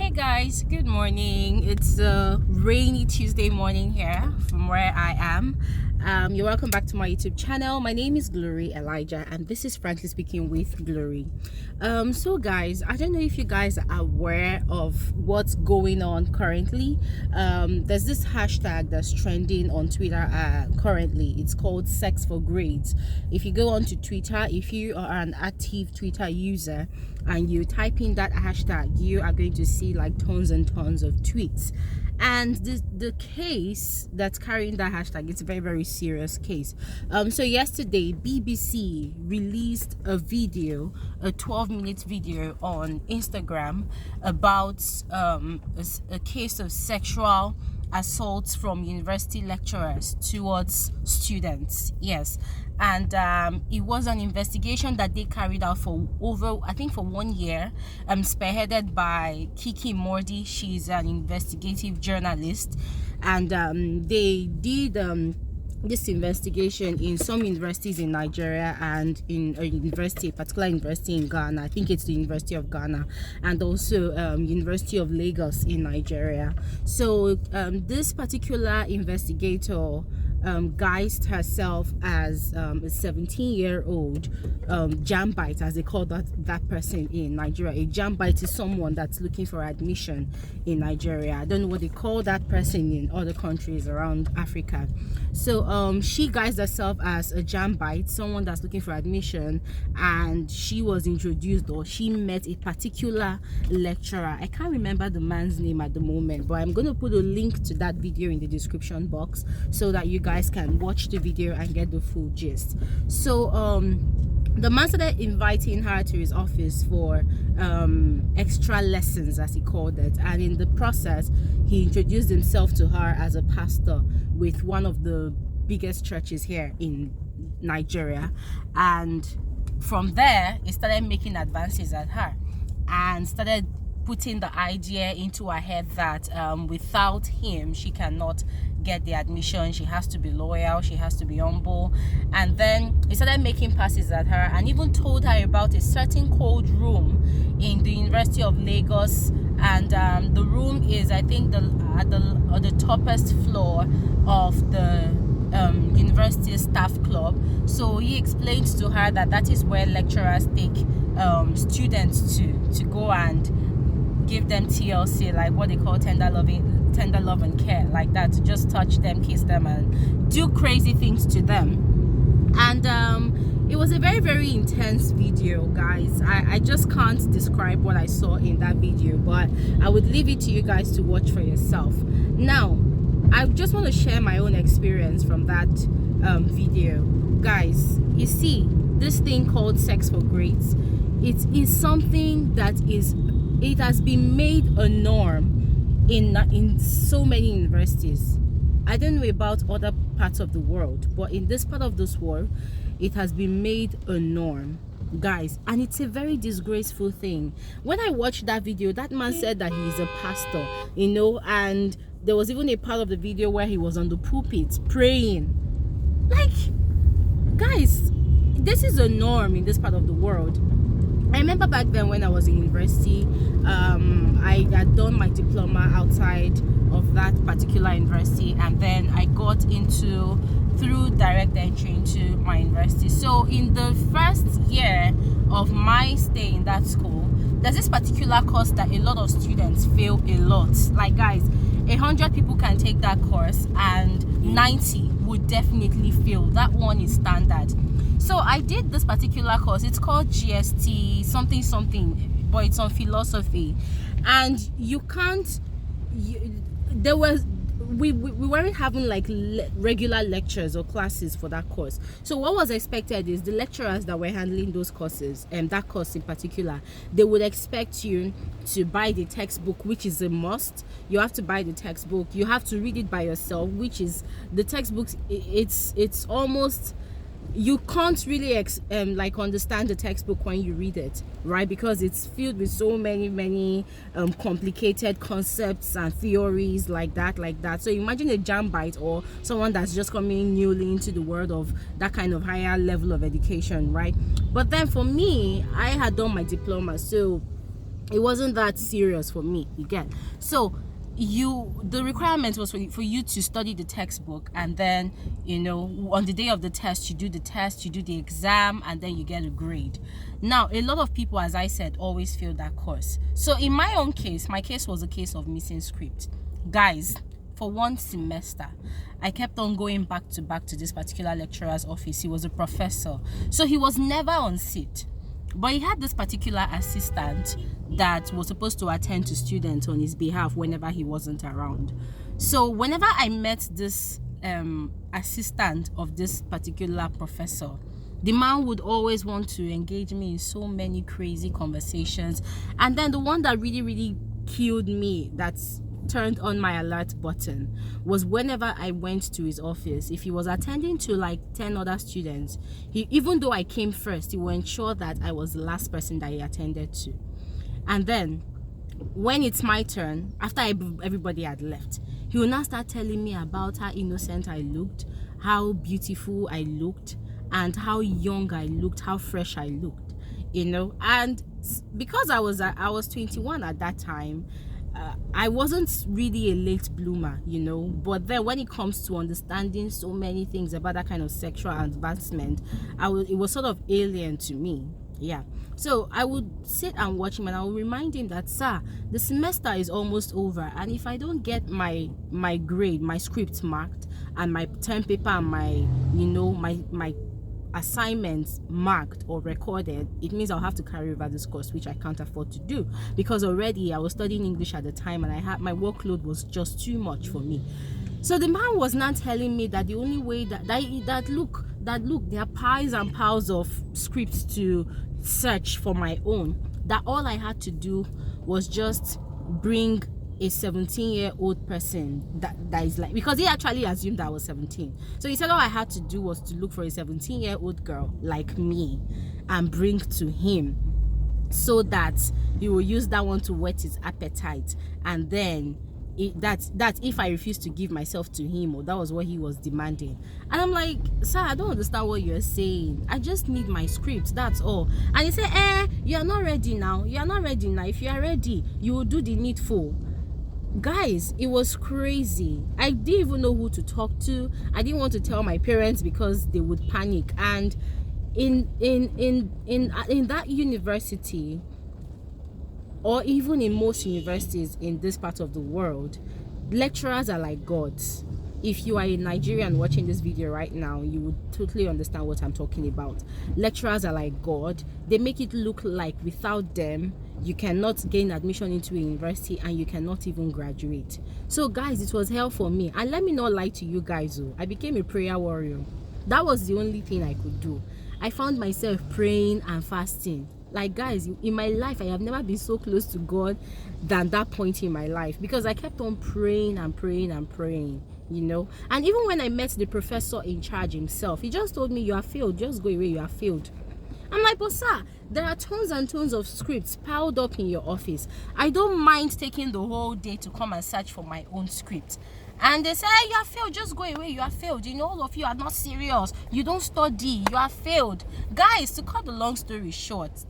Hi guys, good morning. It's a rainy Tuesday morning here from where I am. You're welcome back to my YouTube channel. My name is Glory Elijah and this is Frankly Speaking with Glory. So guys, I don't know if you guys are aware of what's going on currently. There's this hashtag that's trending on Twitter currently. It's called Sex for Grades. If you go onto Twitter, if you are an active Twitter user and you type in that hashtag, you are going to see like tons and tons of tweets. And the case that's carrying that hashtag, it's a very serious case. So yesterday BBC released a video, a 12-minute video on Instagram about a case of sexual assaults from university lecturers towards students. Yes. And it was an investigation that they carried out for over, I think, for 1 year, spearheaded by Kiki Mordi. She's an investigative journalist, and they did this investigation in some universities in Nigeria and in a particular university in Ghana. I think it's the University of Ghana, and also University of Lagos in Nigeria. So this particular investigator guised herself as a 17-year-old jambite, as they call that person in Nigeria. A jambite is someone that's looking for admission in Nigeria. I don't know what they call that person in other countries around Africa. So she guised herself as a jambite, someone that's looking for admission, and she was introduced, or she met a particular lecturer. I can't remember the man's name at the moment, but I'm going to put a link to that video in the description box so that you guys can watch the video and get the full gist. So the man started inviting her to his office for extra lessons, as he called it, and in the process he introduced himself to her as a pastor with one of the biggest churches here in Nigeria. And from there he started making advances at her and started putting the idea into her head that without him she cannot get the admission. She has to be loyal, she has to be humble. And then he started making passes at her and even told her about a certain cold room in the University of Lagos, and the room is, I think, at the toppest floor of the university staff club. So he explained to her that is where lecturers take students to go and give them TLC, like what they call tender love and care, like that, to just touch them, kiss them, and do crazy things to them. And it was a very intense video, guys. I just can't describe what I saw in that video, but I would leave it to you guys to watch for yourself. Now I just want to share my own experience from that video. Guys, you see, this thing called sex for grades, it is something that it has been made a norm in so many universities. I don't know about other parts of the world, but in this part of this world it has been made a norm, guys, and it's a very disgraceful thing. When I watched that video, that man said that he is a pastor, you know, and there was even a part of the video where he was on the pulpit praying. Like, guys, this is a norm in this part of the world. I remember back then when I was in university, I had done my diploma outside of that particular university, and then I got through direct entry into my university. So in the first year of my stay in that school, there's this particular course that a lot of students fail a lot. Like, guys, 100 people can take that course and 90 would definitely fail. That one is standard. So I did this particular course. It's called GST something, but it's on philosophy. And you can't, we weren't having like regular lectures or classes for that course. So what was expected is the lecturers that were handling those courses, and that course in particular, they would expect you to buy the textbook, which is a must. You have to buy the textbook. You have to read it by yourself, which is the textbooks. It's almost, you can't really like understand the textbook when you read it, right? Because it's filled with so many complicated concepts and theories like that. So imagine a jambite or someone that's just coming newly into the world of that kind of higher level of education, right? But then for me, I had done my diploma, so It wasn't that serious for me, you get. So the requirement was for you to study the textbook, and then, you know, on the day of the test, you do the test, you do the exam, and then you get a grade. Now, a lot of people, as I said, always fail that course. So in my own case, my case was a case of missing script. Guys, for 1 semester, I kept on going back to this particular lecturer's office. He was a professor, so he was never on seat. But he had this particular assistant that was supposed to attend to students on his behalf whenever he wasn't around. So whenever I met this assistant of this particular professor, the man would always want to engage me in so many crazy conversations. And then the one that really killed me, that's turned on my alert button, was whenever I went to his office, if he was attending to like 10 other students, even though I came first, he will ensure that I was the last person that he attended to. And then when it's my turn, after everybody had left, he will now start telling me about how innocent I looked, how beautiful I looked, and how young I looked, how fresh I looked, you know. And because I was 21 at that time, I wasn't really a late bloomer, you know. But then when it comes to understanding so many things about that kind of sexual advancement, it was sort of alien to me. Yeah. So I would sit and watch him, and I would remind him that, sir, the semester is almost over, and if I don't get my grade, my script marked, and my term paper and my, you know, my assignments marked or recorded, it means I'll have to carry over this course, which I can't afford to do, because already I was studying English at the time, and my workload was just too much for me. So the man was not telling me that the only way that look, there are piles and piles of scripts to search for my own, that all I had to do was just bring a 17-year-old person that is like, because he actually assumed that I was 17. So he said all I had to do was to look for a 17-year-old girl like me and bring to him, so that he will use that one to whet his appetite. And then that if I refuse to give myself to him, or that was what he was demanding. And I'm like, sir, I don't understand what you're saying. I just need my script, that's all. And he said, you're not ready now. You're not ready now. If you are ready, you will do the needful. Guys, it was crazy. I didn't even know who to talk to. I didn't want to tell my parents because they would panic. And in that university, or even in most universities in this part of the world, lecturers are like gods. If you are a Nigerian watching this video right now, you would totally understand what I'm talking about. Lecturers are like God. They make it look like without them, you cannot gain admission into a university, and you cannot even graduate. So guys, it was hell for me. And let me not lie to you guys, I became a prayer warrior. That was the only thing I could do. I found myself praying and fasting. Like, guys, in my life, I have never been so close to God than that point in my life, because I kept on praying and praying and praying, you know. And even when I met the professor in charge himself, he just told me, you are failed, just go away, you are failed. I'm like, but sir, there are tons and tons of scripts piled up in your office. I don't mind taking the whole day to come and search for my own script. And they say, you are failed, just go away, you are failed. You know, all of you are not serious, you don't study, you are failed. Guys, to cut the long story short,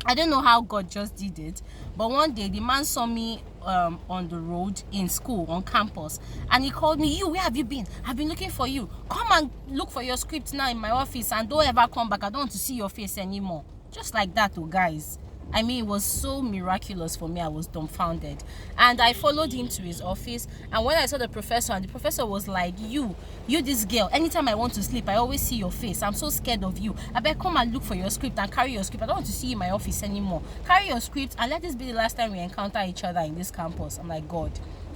I don't know how God just did it, but one day the man saw me on the road in school, on campus, and he called me, where have you been? I've been looking for you. Come and look for your script now in my office, and don't ever come back. I don't want to see your face anymore. Just like that, guys. I mean, it was so miraculous for me. I was dumbfounded. And I followed him to his office, and when I saw the professor, and the professor was like, you this girl, anytime I want to sleep, I always see your face. I'm so scared of you. I better come and look for your script and carry your script. I don't want to see you in my office anymore. Carry your script, and let this be the last time we encounter each other in this campus. I'm like, God.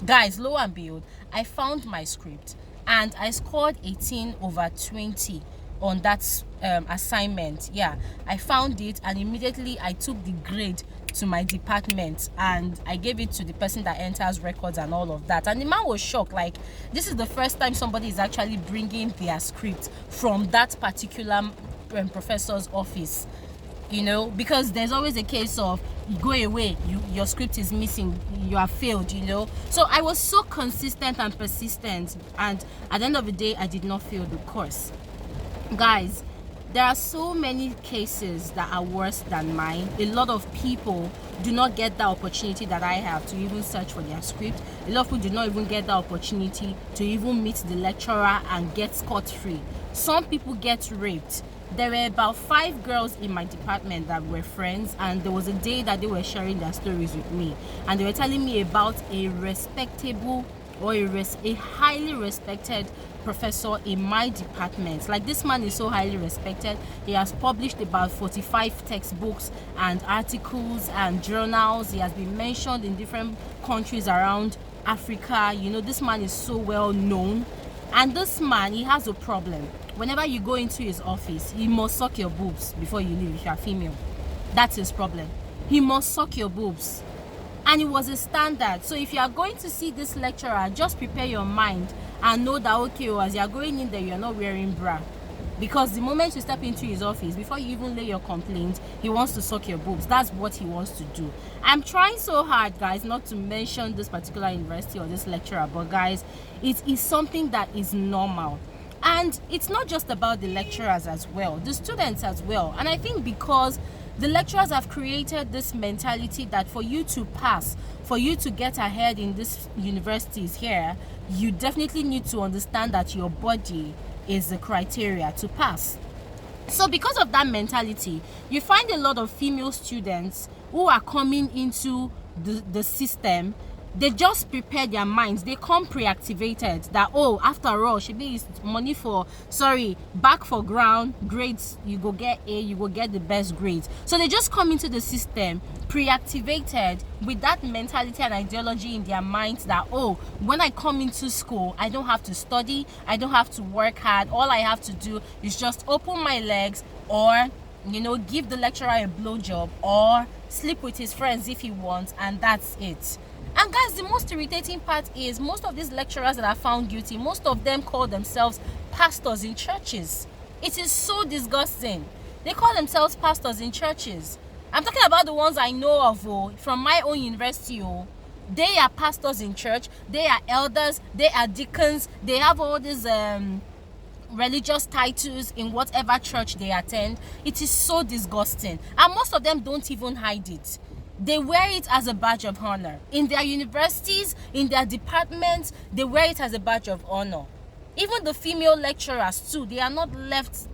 Guys, lo and behold, I found my script, and I scored 18/20 on that assignment. Yeah, I found it, and immediately I took the grade to my department, and I gave it to the person that enters records and all of that. And the man was shocked, like, this is the first time somebody is actually bringing their script from that particular professor's office, you know, because there's always a case of, go away, your script is missing, you are failed, you know. So I was so consistent and persistent, and at the end of the day, I did not fail the course. Guys, There are so many cases that are worse than mine. A lot of people do not get the opportunity that I have to even search for their script. A lot of people do not even get the opportunity to even meet the lecturer and get scot-free. Some people get raped. There were about 5 girls in my department that were friends, and there was a day that they were sharing their stories with me, and they were telling me about a respectable or a highly respected professor in my department. Like, this man is so highly respected. He has published about 45 textbooks and articles and journals. He has been mentioned in different countries around Africa. You know, this man is so well known. And this man, he has a problem. Whenever you go into his office, he must suck your boobs before you leave if you are female. That's his problem. He must suck your boobs. And it was a standard. So if you are going to see this lecturer, just prepare your mind and know that, okay, as you are going in there, you're not wearing bra. Because the moment you step into his office, before you even lay your complaint, he wants to suck your boobs. That's what he wants to do. I'm trying so hard, guys, not to mention this particular university or this lecturer, but guys, it is something that is normal. And it's not just about the lecturers as well, the students as well. And I think because the lecturers have created this mentality that for you to pass, for you to get ahead in these universities here, you definitely need to understand that your body is the criteria to pass. So because of that mentality, you find a lot of female students who are coming into the system. They just prepare their minds. They come pre-activated that, oh, after all, should be money for, back for ground grades, you go get A, you go get the best grades. So they just come into the system pre-activated with that mentality and ideology in their minds that, oh, when I come into school, I don't have to study, I don't have to work hard. All I have to do is just open my legs, or, you know, give the lecturer a blowjob, or sleep with his friends if he wants, and that's it. And guys, the most irritating part is most of these lecturers that are found guilty, most of them call themselves pastors in churches. It is so disgusting. They call themselves pastors in churches. I'm talking about the ones I know of from my own university. They are pastors in church. They are elders. They are deacons. They have all these religious titles in whatever church they attend. It is so disgusting. And most of them don't even hide it. They wear it as a badge of honor. In their universities, in their departments, they wear it as a badge of honor. Even the female lecturers too, they are not left,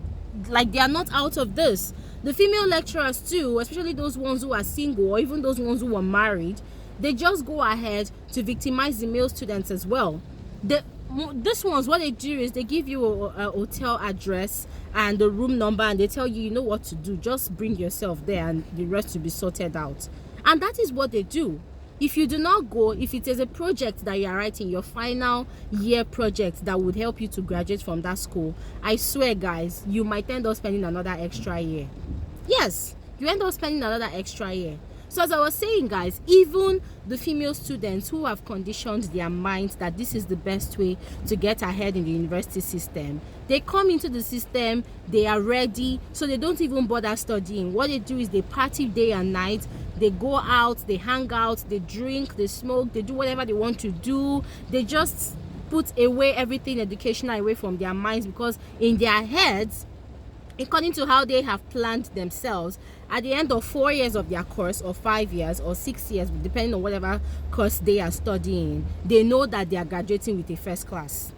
like, they are not out of this. The female lecturers too, especially those ones who are single or even those ones who are married, they just go ahead to victimize the male students as well. This ones, what they do is they give you a hotel address and the room number, and they tell you, you know what to do, just bring yourself there and the rest will be sorted out. And that is what they do. If you do not go, if it is a project that you are writing, your final year project that would help you to graduate from that school, I swear, guys, you might end up spending another extra year. Yes, you end up spending another extra year. So as I was saying, guys, even the female students who have conditioned their minds that this is the best way to get ahead in the university system, they come into the system, they are ready, so they don't even bother studying. What they do is they party day and night. They go out, they hang out, they drink, they smoke, they do whatever they want to do. They just put away everything educational away from their minds, because in their heads, according to how they have planned themselves, at the end of 4 years of their course, or 5 years, or 6 years, depending on whatever course they are studying, they know that they are graduating with a first class.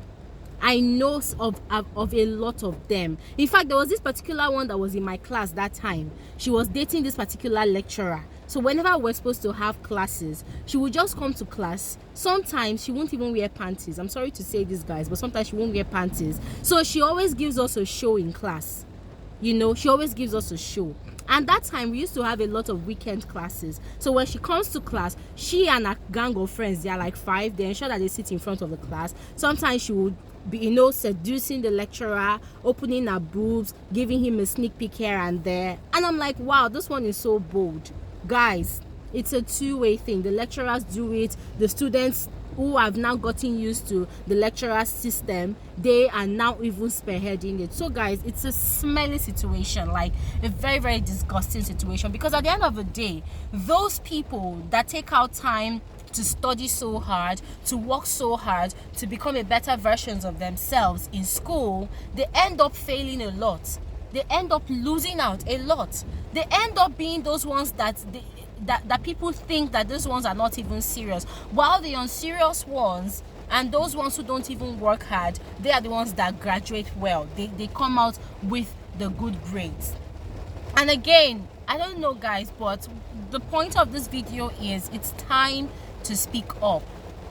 I know of a lot of them. In fact, there was this particular one that was in my class that time. She was dating this particular lecturer. So whenever we're supposed to have classes, she would just come to class. Sometimes she won't even wear panties. I'm sorry to say this, guys, but sometimes she won't wear panties. So she always gives us a show in class. You know, she always gives us a show. And that time we used to have a lot of weekend classes. So when she comes to class, she and a gang of friends, they are like 5, they ensure that they sit in front of the class. Sometimes she would be, you know, seducing the lecturer, opening her boobs, giving him a sneak peek here and there. And I'm like, wow, this one is so bold. Guys, it's a two-way thing. The lecturers do it, the students who have now gotten used to the lecturer system, they are now even spearheading it. So guys, it's a smelly situation, like a very, very disgusting situation, because at the end of the day, those people that take out time to study so hard, to work so hard, to become a better versions of themselves in school, they end up failing a lot. they end up losing out a lot. They end up being those ones that that people think that those ones are not even serious, while the unserious ones and those ones who don't even work hard, they are the ones that graduate well. They come out with the good grades. And again, I don't know guys, but the point of this video is it's time to speak up.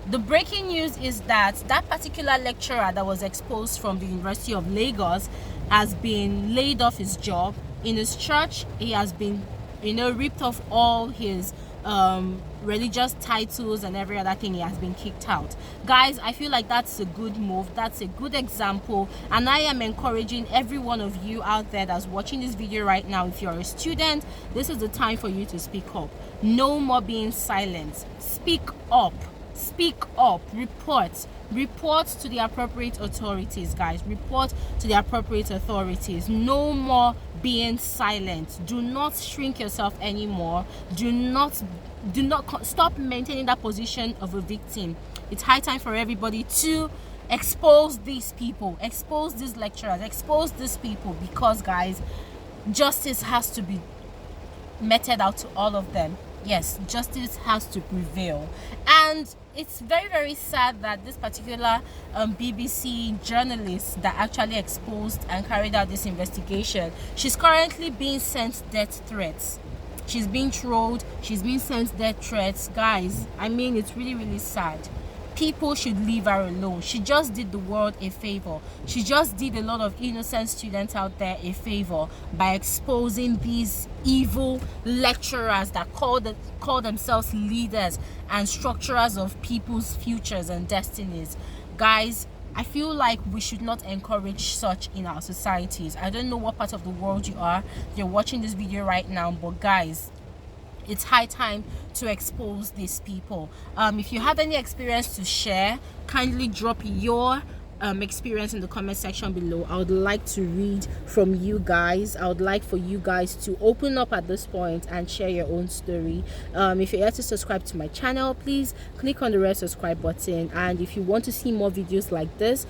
The breaking news is that that particular lecturer that was exposed from the University of Lagos has been laid off his job. In his church, he has been, ripped off all his religious titles and every other thing. He has been kicked out. Guys, I feel like that's a good move. That's a good example, and I am encouraging every one of you out there that's watching this video right now. If you're a student, this is the time for you to speak up. No more being silent. Speak up. Speak up. Report to the appropriate authorities, guys. Report to the appropriate authorities. No more being silent. Do not shrink yourself anymore. Do not stop maintaining that position of a victim. It's high time for everybody to expose these people, expose these lecturers, expose these people, because guys, justice has to be meted out to all of them. Yes, justice has to prevail. And it's very, very sad that this particular BBC journalist that actually exposed and carried out this investigation, she's currently being sent death threats. She's being trolled. She's being sent death threats. Guys, I mean, it's really, really sad. People should leave her alone. She just did the world a favor. She just did a lot of innocent students out there a favor by exposing these evil lecturers that call themselves leaders and structurers of people's futures and destinies. Guys, I feel like we should not encourage such in our societies. I don't know what part of the world you're watching this video right now, but guys, it's high time to expose these people. If you have any experience to share, kindly drop your experience in the comment section below. I would like to read from you guys. I would like for you guys to open up at this point and share your own story. If you're yet to subscribe to my channel, please click on the red subscribe button, and if you want to see more videos like this,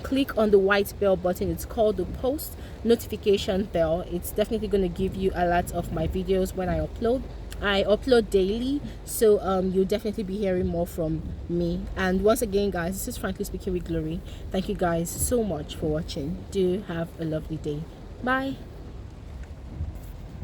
click on the white bell button. It's called the post notification bell. It's definitely going to give you alerts of my videos when I upload. I upload daily, so you'll definitely be hearing more from me. And once again guys, this is Frankly Speaking with Glory. Thank you guys so much for watching. Do have a lovely day. Bye.